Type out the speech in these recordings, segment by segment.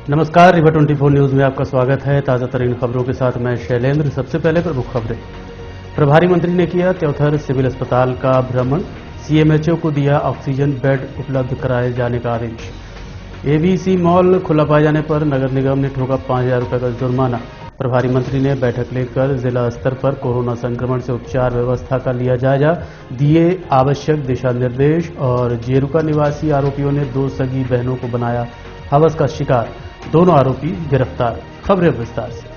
नमस्कार, रिवा 24 न्यूज में आपका स्वागत है। ताजा तरीन खबरों के साथ मैं शैलेंद्र। सबसे पहले प्रमुख खबरें। प्रभारी मंत्री ने किया त्योथर सिविल अस्पताल का भ्रमण, सीएमएचओ को दिया ऑक्सीजन बेड उपलब्ध कराए जाने का आदेश। एबीसी मॉल खुला पाए जाने पर नगर निगम ने ठोका 5,000 रुपये का जुर्माना। प्रभारी मंत्री ने बैठक लेकर जिला स्तर पर कोरोना संक्रमण से उपचार व्यवस्था का लिया जायजा, दिए आवश्यक दिशा निर्देश। और जेरुका निवासी आरोपियों ने 2 सगी बहनों को बनाया हवस का शिकार, दोनों आरोपी गिरफ्तार। खबरें विस्तार से।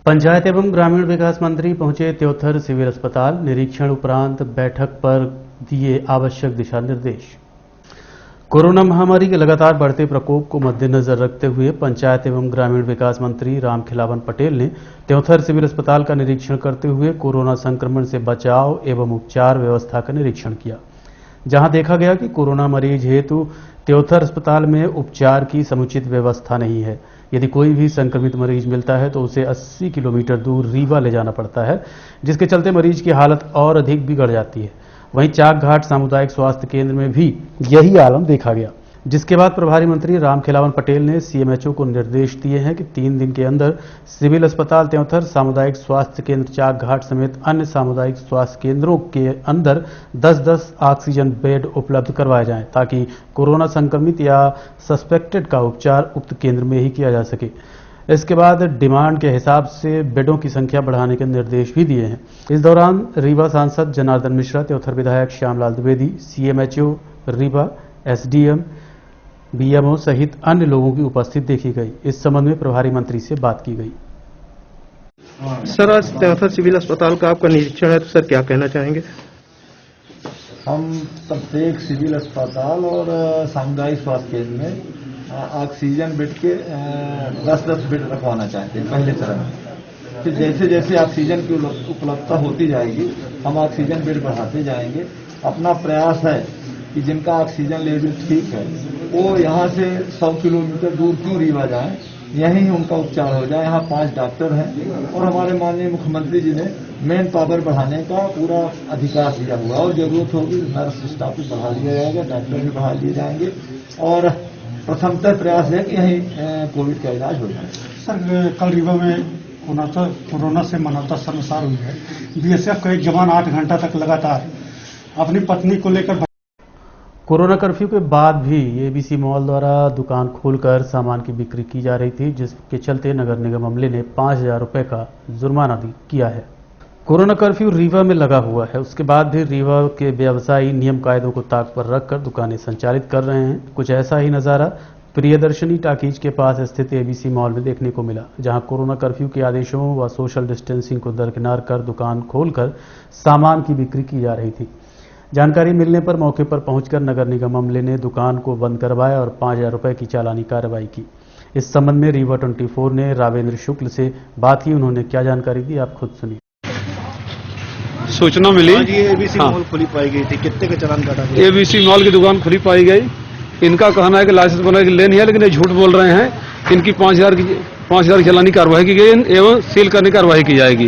पंचायत एवं ग्रामीण विकास मंत्री पहुंचे त्योथर सिविल अस्पताल, निरीक्षण उपरांत बैठक पर दिए आवश्यक दिशा निर्देश। कोरोना महामारी के लगातार बढ़ते प्रकोप को मद्देनजर रखते हुए पंचायत एवं ग्रामीण विकास मंत्री रामखिलावन पटेल ने त्योथर सिविल अस्पताल का निरीक्षण करते हुए कोरोना संक्रमण से बचाव एवं उपचार व्यवस्था का निरीक्षण किया, जहां देखा गया कि कोरोना मरीज हेतु त्योथर अस्पताल में उपचार की समुचित व्यवस्था नहीं है। यदि कोई भी संक्रमित मरीज मिलता है तो उसे 80 किलोमीटर दूर रीवा ले जाना पड़ता है, जिसके चलते मरीज की हालत और अधिक बिगड़ जाती है। वहीं चाक घाट सामुदायिक स्वास्थ्य केंद्र में भी यही आलम देखा गया, जिसके बाद प्रभारी मंत्री रामखिलावन पटेल ने सीएमएचओ को निर्देश दिए हैं कि 3 दिन के अंदर सिविल अस्पताल त्योथर, सामुदायिक स्वास्थ्य केंद्र चाक घाट समेत अन्य सामुदायिक स्वास्थ्य केंद्रों के अंदर 10-10 ऑक्सीजन बेड उपलब्ध करवाए जाएं, ताकि कोरोना संक्रमित या सस्पेक्टेड का उपचार उक्त केंद्र में ही किया जा सके। इसके बाद डिमांड के हिसाब से बेडों की संख्या बढ़ाने के निर्देश भी दिए हैं। इस दौरान रीवा सांसद जनार्दन मिश्रा, त्योथर विधायक Shyamlal Dwivedi, CMHO Rewa, SDM, BMO सहित अन्य लोगों की उपस्थिति देखी गई। इस संबंध में प्रभारी मंत्री से बात की गई। सर, आज त्योथर सिविल अस्पताल का आपका निरीक्षण है, तो सर क्या कहना चाहेंगे? हम प्रत्येक सिविल अस्पताल और सामुदायिक स्वास्थ्य केंद्र में ऑक्सीजन बेड के 10-10 बेड रखवाना चाहते हैं पहले चरण में। फिर जैसे जैसे ऑक्सीजन की उपलब्धता होती जाएगी हम ऑक्सीजन बेड बढ़ाते जाएंगे। अपना प्रयास है कि जिनका ऑक्सीजन लेवल ठीक है वो यहाँ से 100 किलोमीटर दूर क्यों रीवा जाए, यहीं उनका उपचार हो जाए। यहाँ 5 डॉक्टर हैं और हमारे माननीय मुख्यमंत्री जी ने मेन पावर बढ़ाने का पूरा अधिकार दिया हुआ और जरूरत होगी नर्स स्टाफ भी बढ़ा लिया जाएगा, डॉक्टर भी बढ़ा लिए जाएंगे और प्रथमतः प्रयास है कि यहीं कोविड का इलाज हो जाए। सर, कल रीवा में कोरोना से मानवता शर्मसार हुई है। बीएसएफ का एक जवान 8 घंटा तक लगातार अपनी पत्नी को लेकर। कोरोना कर्फ्यू के बाद भी एबीसी मॉल द्वारा दुकान खोलकर सामान की बिक्री की जा रही थी, जिसके चलते नगर निगम अमले ने 5,000 रुपये का जुर्माना किया है। कोरोना कर्फ्यू रीवा में लगा हुआ है, उसके बाद भी रीवा के व्यवसायी नियम कायदों को ताक पर रखकर दुकानें संचालित कर रहे हैं। कुछ ऐसा ही नज़ारा प्रियदर्शनी टाकीज के पास स्थित एबीसी मॉल में देखने को मिला, जहां कोरोना कर्फ्यू के आदेशों व सोशल डिस्टेंसिंग को दरकिनार कर दुकान खोलकर सामान की बिक्री की जा रही थी। जानकारी मिलने पर मौके पर पहुंचकर नगर निगम अमले ने दुकान को बंद करवाया और 5,000 रुपये की चालानी कार्रवाई की। इस संबंध में रीवा 24 ने रावेंद्र शुक्ल से बात की। उन्होंने क्या जानकारी दी, आप खुद सुनिए। सूचना मिली एबीसी मॉल खुली पाई गई थी, कितने का चालान काटा गया? एबीसी मॉल की दुकान खुली पाई गई। इनका कहना है कि लाइसेंस बनाने की लेनी है, लेकिन ये झूठ बोल रहे हैं। इनकी 5,000 की चालानी कार्रवाई की गई एवं सील करने की कार्रवाई की जाएगी।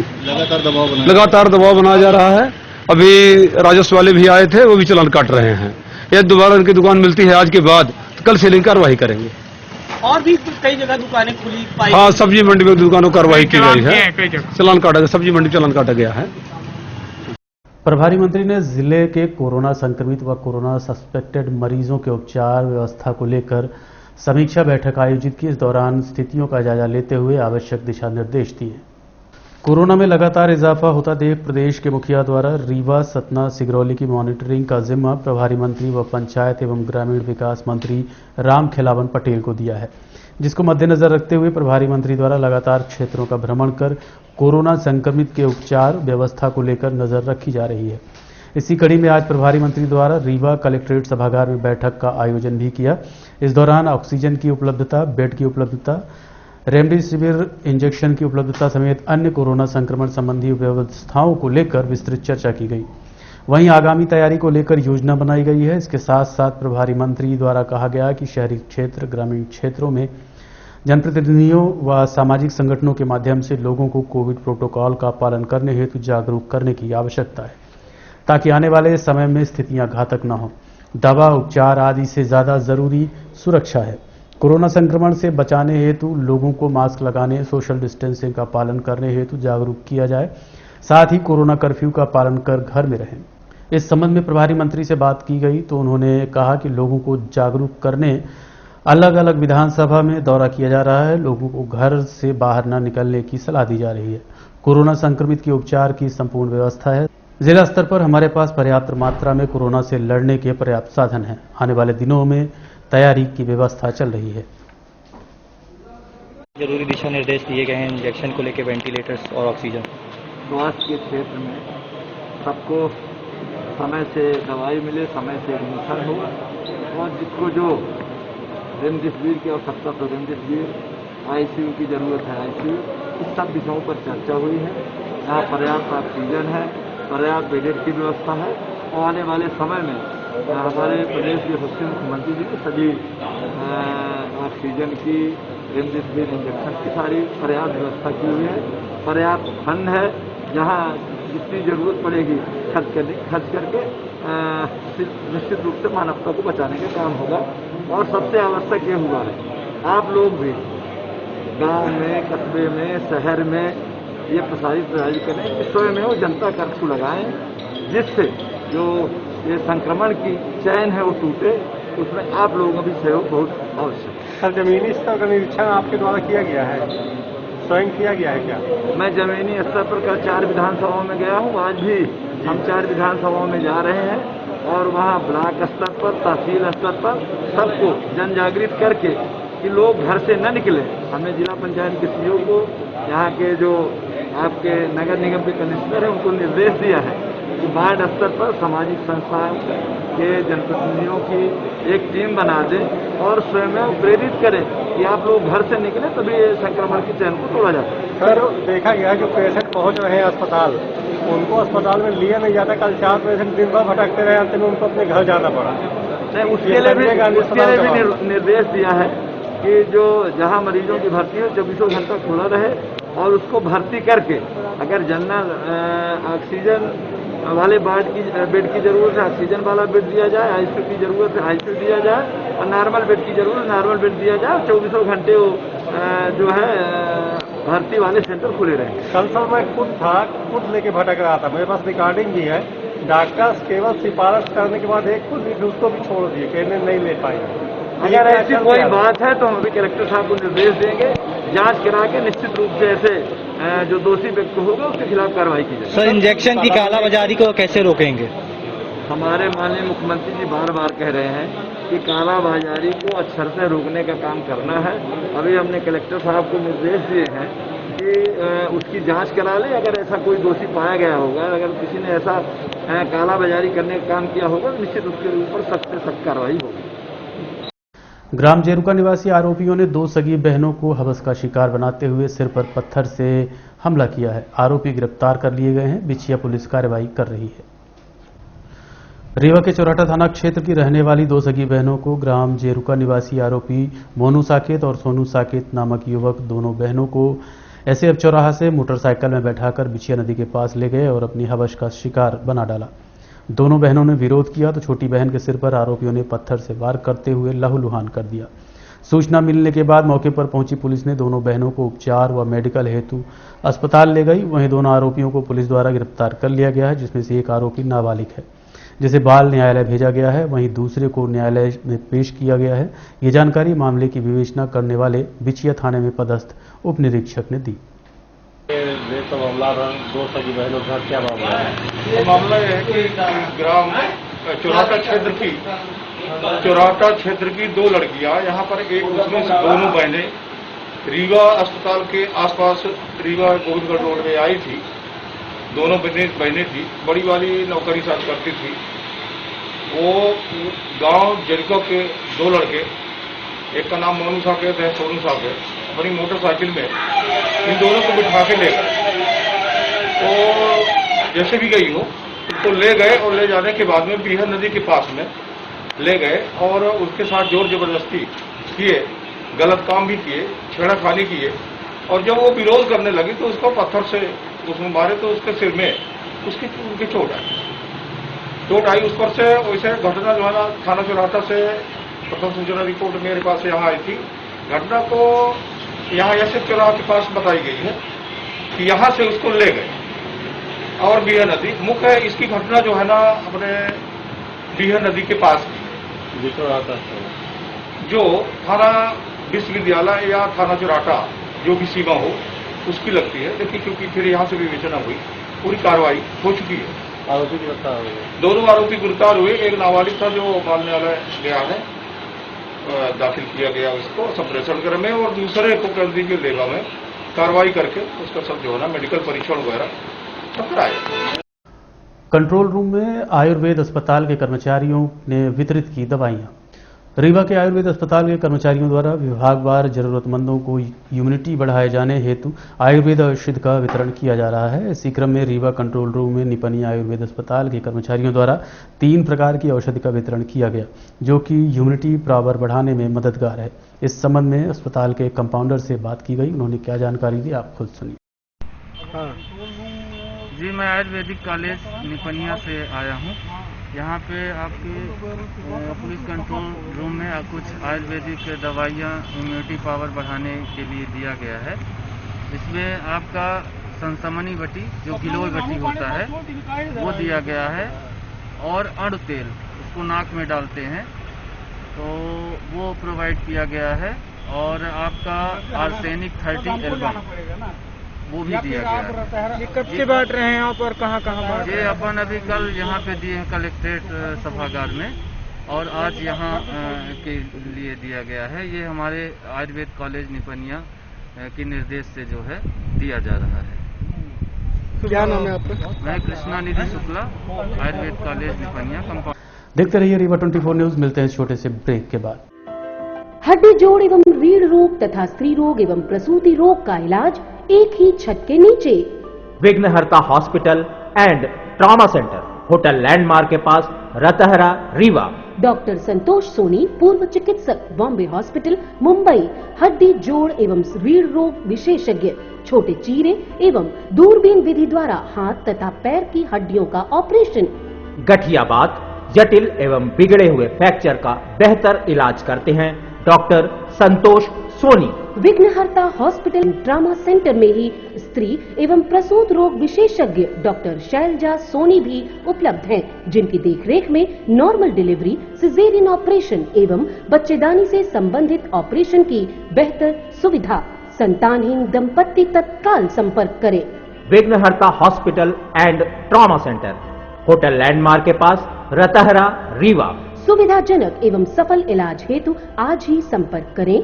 लगातार दबाव बनाया जा रहा है। अभी राजस्व वाले भी आए थे, वो भी चालान काट रहे हैं। यदि दोबारा इनकी दुकान मिलती है आज के बाद तो कल सीलिंग कार्रवाई करेंगे। और भी कई जगह दुकानें खुली पाई। हाँ, सब्जी मंडी में दुकानों कार्रवाई की गई है, चालान काटा गया, सब्जी मंडी चालान काटा गया है। प्रभारी मंत्री ने जिले के कोरोना संक्रमित व कोरोना सस्पेक्टेड मरीजों के उपचार व्यवस्था को लेकर समीक्षा बैठक आयोजित की। इस दौरान स्थितियों का जायजा लेते हुए आवश्यक दिशा निर्देश दिए। कोरोना में लगातार इजाफा होता देख प्रदेश के मुखिया द्वारा रीवा, सतना, सिगरौली की मॉनिटरिंग का जिम्मा प्रभारी मंत्री व पंचायत एवं ग्रामीण विकास मंत्री रामखिलावन पटेल को दिया है, जिसको मद्देनजर रखते हुए प्रभारी मंत्री द्वारा लगातार क्षेत्रों का भ्रमण कर कोरोना संक्रमित के उपचार व्यवस्था को लेकर नजर रखी जा रही है। इसी कड़ी में आज प्रभारी मंत्री द्वारा रीवा कलेक्ट्रेट सभागार में बैठक का आयोजन भी किया। इस दौरान ऑक्सीजन की उपलब्धता, बेड की उपलब्धता, रेमडेसिविर इंजेक्शन की उपलब्धता समेत अन्य कोरोना संक्रमण संबंधी व्यवस्थाओं को लेकर विस्तृत चर्चा की गई। वहीं आगामी तैयारी को लेकर योजना बनाई गई है। इसके साथ साथ प्रभारी मंत्री द्वारा कहा गया कि शहरी क्षेत्र, ग्रामीण क्षेत्रों में जनप्रतिनिधियों व सामाजिक संगठनों के माध्यम से लोगों को कोविड प्रोटोकॉल का पालन करने हेतु जागरूक करने की आवश्यकता है। ताकि आने वाले समय में स्थितियां घातक न हों। दवा, उपचार आदि से ज्यादा जरूरी सुरक्षा है। कोरोना संक्रमण से बचाने हेतु लोगों को मास्क लगाने, सोशल डिस्टेंसिंग का पालन करने हेतु जागरूक किया जाए। साथ ही कोरोना कर्फ्यू का पालन कर घर में रहें। इस संबंध में प्रभारी मंत्री से बात की गई तो उन्होंने कहा कि लोगों को जागरूक करने अलग अलग विधानसभा में दौरा किया जा रहा है। लोगों को घर से बाहर न निकलने की सलाह दी जा रही है। कोरोना संक्रमित के उपचार की संपूर्ण व्यवस्था है। जिला स्तर पर हमारे पास पर्याप्त मात्रा में कोरोना से लड़ने के पर्याप्त साधन हैं। आने वाले दिनों में तैयारी की व्यवस्था चल रही है। जरूरी दिशा निर्देश दिए गए हैं इंजेक्शन को लेकर, वेंटिलेटर्स और ऑक्सीजन। स्वास्थ्य के क्षेत्र में सबको समय से दवाई मिले, समय से एडमिशन हो, और जिसको जो रेमडेसिविर की आवश्यकता तो रेमडेसिविर, आईसीयू की जरूरत है आईसीयू, इस सब विषयों पर चर्चा हुई है। यहाँ पर्याप्त ऑक्सीजन है, पर्याप्त बेड की व्यवस्था है, और आने वाले समय में हमारे प्रदेश के सबसे मुख्यमंत्री जी ने सभी ऑक्सीजन की, रेमडेसिविर इंजेक्शन की सारी पर्याप्त व्यवस्था की हुई है। पर्याप्त फंड है, जहाँ जितनी जरूरत पड़ेगी खर्च करके निश्चित रूप से मानवता को बचाने का काम होगा। और सबसे आवश्यक ये हुआ है, आप लोग भी गांव में, कस्बे में, शहर में ये प्रसारित करें कि स्वयं वो जनता कर्फ्यू लगाएं, जिससे जो ये संक्रमण की चैन है वो टूटे। उसमें आप लोगों का भी सहयोग बहुत आवश्यक है। सर, जमीनी स्तर का निरीक्षण आपके द्वारा किया गया है, स्वयं किया गया है क्या? मैं जमीनी स्तर पर कल 4 विधानसभाओं में गया हूँ। आज भी हम 4 विधानसभाओं में जा रहे हैं और वहाँ ब्लॉक स्तर पर, तहसील स्तर पर सबको जन जागृत करके कि लोग घर से न निकले। हमने जिला पंचायत के सीईओ को, यहाँ के जो आपके नगर निगम के कमिश्नर हैं, उनको निर्देश दिया है कि वार्ड स्तर पर सामाजिक संस्थाओं के जनप्रतिनिधियों की एक टीम बना दें और स्वयं प्रेरित करें कि आप लोग घर से निकले, तभी ये संक्रमण की चैन को तोड़ा जाता है। सर, देखा गया जो पेशेंट पहुंच रहे हैं अस्पताल, उनको अस्पताल में लिया नहीं जाता। कल 4 पेशेंट दिन भर भटकते रहे, अंत में उनको अपने घर जाना पड़ा। नहीं, उसके लिए भी निर्देश दिया है कि जो जहां मरीजों की भर्ती हो 24 घंटा खुला रहे और उसको भर्ती करके, अगर जनरल ऑक्सीजन वाले बेड की जरूरत है ऑक्सीजन वाला बेड दिया जाए, आईसीयू की जरूरत है आईसीयू दिया जाए, और नॉर्मल बेड की जरूरत है नॉर्मल बेड दिया जाए। 24 घंटे जो है भर्ती वाले सेंटर खुले रहे। कल सर मैं खुद लेके भटक रहा था, मेरे पास रिकॉर्डिंग भी है। डॉक्टर केवल सिफारिश करने के बाद एक खुद उसको भी छोड़ दिए, कहने नहीं ले पाए। अगर ऐसी कोई बात है तो हम अभी कलेक्टर साहब को निर्देश देंगे, जांच करा के निश्चित रूप से ऐसे जो दोषी व्यक्ति होगा उसके खिलाफ कार्रवाई की जाए। सर, इंजेक्शन की कालाबाजारी को कैसे रोकेंगे? हमारे माननीय मुख्यमंत्री जी बार बार कह रहे हैं कि कालाबाजारी को अक्षर से रोकने का काम करना है। अभी हमने कलेक्टर साहब को निर्देश दिए हैं कि उसकी जांच करा ले। अगर ऐसा कोई दोषी पाया गया होगा, अगर किसी ने ऐसा कालाबाजारी करने का काम किया होगा, तो निश्चित उसके ऊपर सख्त से सख्त कार्रवाई होगी। ग्राम जेरुका निवासी आरोपियों ने 2 सगी बहनों को हवस का शिकार बनाते हुए सिर पर पत्थर से हमला किया है। आरोपी गिरफ्तार कर लिए गए हैं। बिछिया पुलिस कार्रवाई कर रही है। रीवा के चौराटा थाना क्षेत्र की रहने वाली 2 सगी बहनों को ग्राम जेरुका निवासी आरोपी मोनू साकेत और सोनू साकेत नामक युवक दोनों बहनों को एसएफ चौराहा से मोटरसाइकिल में बैठाकर बिछिया नदी के पास ले गए और अपनी हवस का शिकार बना डाला। दोनों बहनों ने विरोध किया तो छोटी बहन के सिर पर आरोपियों ने पत्थर से वार करते हुए लहूलुहान कर दिया। सूचना मिलने के बाद मौके पर पहुंची पुलिस ने दोनों बहनों को उपचार व मेडिकल हेतु अस्पताल ले गई। वहीं दोनों आरोपियों को पुलिस द्वारा गिरफ्तार कर लिया गया है, जिसमें से एक आरोपी नाबालिग है, जिसे बाल न्यायालय भेजा गया है। वहीं दूसरे को न्यायालय में पेश किया गया है। ये जानकारी मामले की विवेचना करने वाले बिछिया थाने में पदस्थ उप निरीक्षक ने दी। तो मामला 2 सगी बहनों का क्या मामला है? मामला यह है कि ग्राम चौराटा क्षेत्र की 2 लड़कियां, यहाँ पर एक उसमें से दोनों बहनें रीवा अस्पताल के आसपास रीवा गोविंदगढ़ रोड में आई थी। दोनों बहनें थी। बड़ी वाली नौकरी साथ करती थी। वो गांव जेरुका के 2 लड़के, एक का नाम मोनू साकेत है, सोनू साकेत, अपनी मोटरसाइकिल में इन दोनों को बिठा के ले गए। तो जैसे भी गई हो उसको ले गए और ले जाने के बाद में बीहर नदी के पास में ले गए और उसके साथ जोर जबरदस्ती किए, गलत काम भी किए, छेड़खानी किए। और जब वो विरोध करने लगी तो उसको पत्थर से उसमें मारे तो उसके सिर में उनकी चोट आई। चोट आई उस पर से वैसे घटना जो है ना थाना चौराहा से प्रथम सूचना रिपोर्ट मेरे पास यहाँ आई थी। घटना को यहाँ एसएच चौराहा के पास बताई गई है कि यहाँ से उसको ले गए और बीहा नदी मुख्य है। इसकी घटना जो है ना अपने बीहा नदी के पास की जो थाना विश्वविद्यालय या थाना चौराहा जो भी सीमा हो उसकी लगती है। देखिए क्योंकि फिर यहाँ से विवेचना हुई, पूरी कार्रवाई हो चुकी है। आरोपी गिरफ्तार हो गए, दोनों आरोपी गिरफ्तार हुए। एक नाबालिग था जो बाल न्यायालय गया है, दाखिल किया गया उसको संप्रेषण गृह में, और दूसरे को कर दी लेवा में कार्रवाई करके उसका सब जो है ना मेडिकल परीक्षण वगैरह सब कराया। कंट्रोल रूम में आयुर्वेद अस्पताल के कर्मचारियों ने वितरित की दवाइयां। रीवा के आयुर्वेद अस्पताल के कर्मचारियों द्वारा विभागवार जरूरतमंदों को इम्यूनिटी बढ़ाए जाने हेतु आयुर्वेद औषधि का वितरण किया जा रहा है। इसी क्रम में रीवा कंट्रोल रूम में निपनिया आयुर्वेद अस्पताल के कर्मचारियों द्वारा 3 प्रकार की औषधि का वितरण किया गया, जो कि इम्यूनिटी पावर बढ़ाने में मददगार है। इस संबंध में अस्पताल के कंपाउंडर से बात की गई, उन्होंने क्या जानकारी दी आप खुद सुनिए। जी, मैं आयुर्वेदिक कॉलेज निपनिया से आया हूँ। यहाँ पे आपके पुलिस कंट्रोल रूम में कुछ आयुर्वेदिक दवाइयाँ इम्यूनिटी पावर बढ़ाने के लिए दिया गया है। इसमें आपका संसमनी बटी जो गिलोय बटी होता है वो दिया गया है, और अण तेल उसको नाक में डालते हैं तो वो प्रोवाइड किया गया है, और आपका आर्सेनिक 30 एल्बम वो भी दिया गया है। ये कब से बांट रहे हैं आप और कहाँ बांट? ये अपन अभी कल यहाँ पे दिए हैं कलेक्ट्रेट सभागार में, और आज यहाँ के लिए दिया गया है। ये हमारे आयुर्वेद कॉलेज निपनिया के निर्देश से जो है दिया जा रहा है। क्या नाम है आपका? मैं कृष्णा निधि शुक्ला, आयुर्वेद कॉलेज निपनिया कंपाउंड। देखते रहिए रीवा 24 न्यूज। मिलते हैं छोटे से ब्रेक के बाद। हड्डी जोड़ एवं रीढ़ रोग तथा स्त्री रोग एवं प्रसूति रोग का इलाज एक ही छत के नीचे। विघ्नहर्ता hospital and trauma centre, hotel landmark के पास, रतहरा, रीवा। डॉक्टर संतोष सोनी, पूर्व चिकित्सक, बॉम्बे हॉस्पिटल, मुंबई। हड्डी जोड़ एवं रीढ़ रोग विशेषज्ञ, छोटे चीरे एवं दूरबीन विधि द्वारा हाथ तथा पैर की हड्डियों का ऑपरेशन। गठियाबात, जटिल एवं बिगड़े हुए फ्रैक्चर का बेहतर इलाज करते हैं डॉक्टर संतोष सोनी। विघ्नहर्ता हॉस्पिटल ट्रामा सेंटर में ही स्त्री एवं प्रसूत रोग विशेषज्ञ डॉक्टर शैलजा सोनी भी उपलब्ध हैं, जिनकी देखरेख में नॉर्मल डिलीवरी, सिजेरियन ऑपरेशन एवं बच्चेदानी से संबंधित ऑपरेशन की बेहतर सुविधा। संतानहीन दंपत्ति तत्काल संपर्क करें। विघ्नहर्ता hospital and trauma centre, hotel landmark के पास, रतहरा, रीवा। सुविधाजनक एवं सफल इलाज हेतु आज ही संपर्क करें।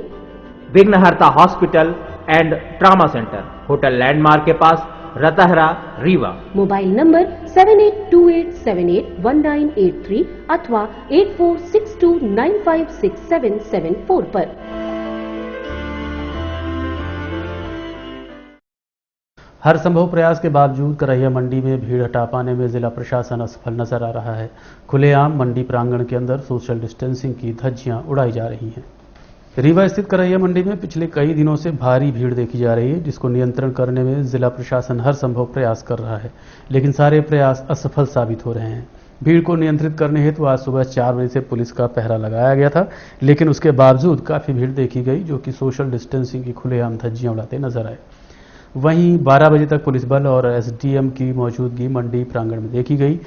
विघ्नहर्ता hospital and trauma centre, hotel landmark के पास, रतहरा, रीवा। मोबाइल नंबर 7828781983 अथवा 8462956774 पर। हर संभव प्रयास के बावजूद करहिया मंडी में भीड़ हटा पाने में जिला प्रशासन असफल नजर आ रहा है। खुलेआम मंडी प्रांगण के अंदर सोशल डिस्टेंसिंग की धज्जियां उड़ाई जा रही हैं। रीवा स्थित करहिया मंडी में पिछले कई दिनों से भारी भीड़ देखी जा रही है, जिसको नियंत्रण करने में जिला प्रशासन हर संभव प्रयास कर रहा है, लेकिन सारे प्रयास असफल साबित हो रहे हैं। भीड़ को नियंत्रित करने हेतु आज सुबह 4 बजे से पुलिस का पहरा लगाया गया था, लेकिन उसके बावजूद काफी भीड़ देखी गई, जो कि सोशल डिस्टेंसिंग की खुलेआम धज्जियां उड़ाते नजर आए। वहीं 12 बजे तक पुलिस बल और एसडीएम की मौजूदगी मंडी प्रांगण में देखी गई।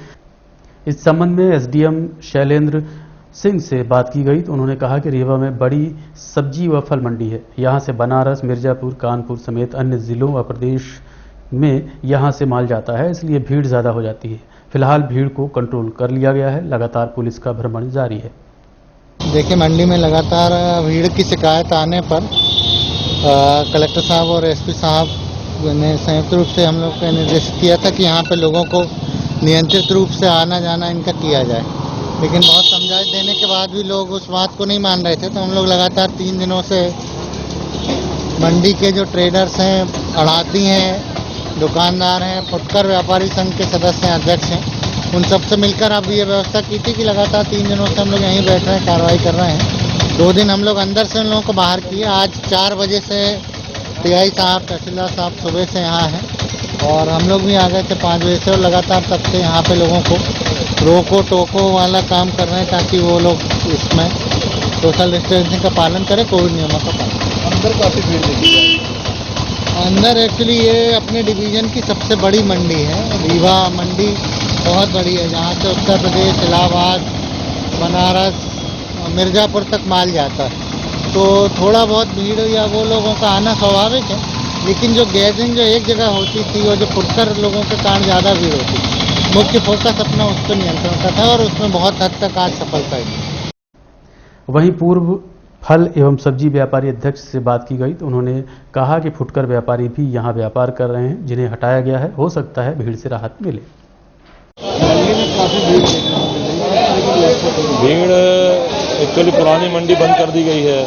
इस संबंध में एसडीएम शैलेंद्र सिंह से बात की गई तो उन्होंने कहा कि रीवा में बड़ी सब्जी व फल मंडी है। यहां से बनारस, मिर्जापुर, कानपुर समेत अन्य जिलों व प्रदेश में यहां से माल जाता है, इसलिए भीड़ ज्यादा हो जाती है। फिलहाल भीड़ को कंट्रोल कर लिया गया है, लगातार पुलिस का भ्रमण जारी है। देखिए, मंडी में लगातार भीड़ की शिकायत आने पर कलेक्टर साहब और एसपी साहब ने संयुक्त रूप से हम लोग को निर्देश किया था कि यहाँ पे लोगों को नियंत्रित रूप से आना जाना इनका किया जाए, लेकिन बहुत समझाइश देने के बाद भी लोग उस बात को नहीं मान रहे थे। तो हम लोग लगातार 3 दिनों से मंडी के जो ट्रेडर्स हैं, अड़ाती हैं, दुकानदार हैं, फुटकर व्यापारी संघ के सदस्य हैं, अध्यक्ष हैं, उन सबसे मिलकर अब ये व्यवस्था की थी कि लगातार 3 दिनों से हम लोग यहीं बैठ रहे हैं, कार्रवाई कर रहे हैं। 2 दिन हम लोग अंदर से उन लोगों को बाहर किए। आज 4 बजे से टीआई साहब, तहसीलदार साहब सुबह से यहाँ हैं, और हम लोग भी आ गए थे 5 बजे से, और लगातार तब से यहाँ पे लोगों को रोको टोको वाला काम कर रहे हैं ताकि वो लोग इसमें सोशल डिस्टेंसिंग का पालन करें, कोविड नियमों का पालन करें। अंदर काफी भीड़ देखी जाएगी। अंदर एक्चुअली ये अपने डिवीजन की सबसे बड़ी मंडी है। रीवा मंडी बहुत बड़ी है, जहाँ से उत्तर प्रदेश, इलाहाबाद, बनारस, मिर्जापुर तक माल जाता है। तो थोड़ा बहुत भीड़ या वो लोगों का आना स्वाभाविक है, लेकिन जो गैदरिंग जो एक जगह होती थी और जो फुटकर लोगों के कारण ज़्यादा भीड़ होती थी, मुख्य फोकस अपना उस पर नियंत्रण का था और उसमें बहुत हद तक आज सफलता है। वहीं पूर्व फल एवं सब्जी व्यापारी अध्यक्ष से बात की गई तो उन्होंने कहा कि फुटकर व्यापारी भी यहां व्यापार कर रहे हैं, जिन्हें हटाया गया है, हो सकता है भीड़ से राहत मिले। भीड़ एक्चुअली पुरानी मंडी बंद कर दी गई है,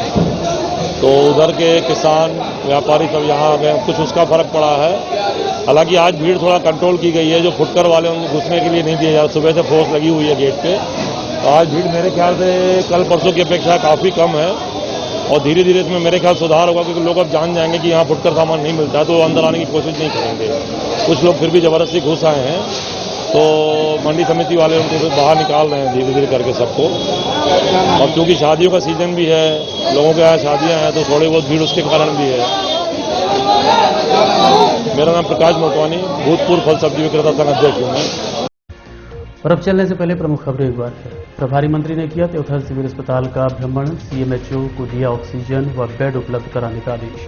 तो उधर के किसान व्यापारी सब यहाँ आ गए, कुछ उसका फर्क पड़ा है। हालांकि आज भीड़ थोड़ा कंट्रोल की गई है, जो फुटकर वाले उनको घुसने के लिए नहीं दिया जा रहा। सुबह से फोर्स लगी हुई है गेट पे, तो आज भीड़ मेरे ख्याल से कल परसों की अपेक्षा काफ़ी कम है और धीरे धीरे इसमें मेरे ख्याल सुधार होगा, क्योंकि लोग अब जान जाएंगे कि यहाँ फुटकर सामान नहीं मिलता है, तो अंदर आने की कोशिश नहीं करेंगे। कुछ लोग फिर भी जबरदस्ती घुस आए हैं, तो मंडी समिति वाले उनको बाहर निकाल रहे हैं धीरे धीरे करके सबको। और क्योंकि शादियों का सीजन भी है, लोगों के यहाँ शादियाँ हैं, तो थोड़ी बहुत भीड़ उसके कारण भी है। मेरा नाम प्रकाश मोटवानी, भूतपूर्व फल सब्जी विक्रेता संघ अध्यक्ष हूँ मैं। और अब चलने से पहले प्रमुख खबरें एक बार फिर। प्रभारी मंत्री ने किया त्योथर सिविल अस्पताल का भ्रमण, सीएमएचओ को दिया ऑक्सीजन व बेड उपलब्ध कराने का आदेश।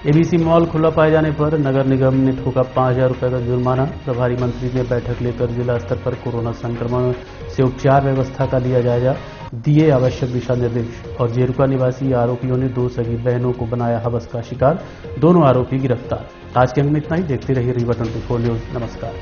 एबीसी मॉल खुला पाए जाने पर नगर निगम ने ठोका 5,000 रुपये का जुर्माना। प्रभारी मंत्री ने बैठक लेकर जिला स्तर पर कोरोना संक्रमण से उपचार व्यवस्था का लिया जायजा, दिए आवश्यक दिशा निर्देश। और जेरुका निवासी आरोपियों ने 2 सगी बहनों को बनाया हवस का शिकार, दोनों आरोपी गिरफ्तार। आज के अंक में इतना ही। देखते रहिए रीवा 24 न्यूज। नमस्कार।